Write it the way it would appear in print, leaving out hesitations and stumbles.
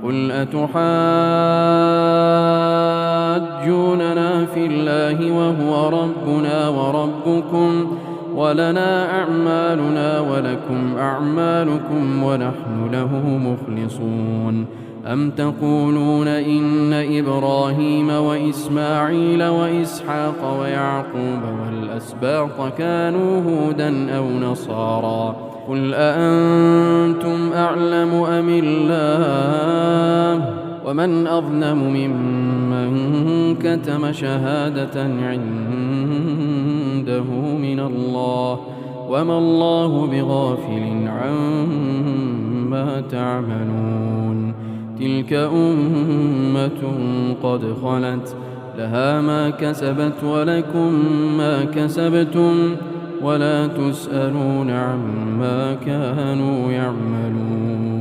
قل أتحاجوننا في الله وهو ربنا وربكم ولنا أعمالنا ولكم أعمالكم ونحن له مخلصون أم تقولون إن إبراهيم وإسماعيل وإسحاق ويعقوب والأسباط كانوا هودا أو نصارى قل أأنتم أعلم أم الله ومن أظلم ممن كتم شهادة عنده من الله وما الله بغافل عما تعملون تلك أمة قد خلت لها ما كسبت ولكم ما كسبتم ولا تسألون عما كانوا يعملون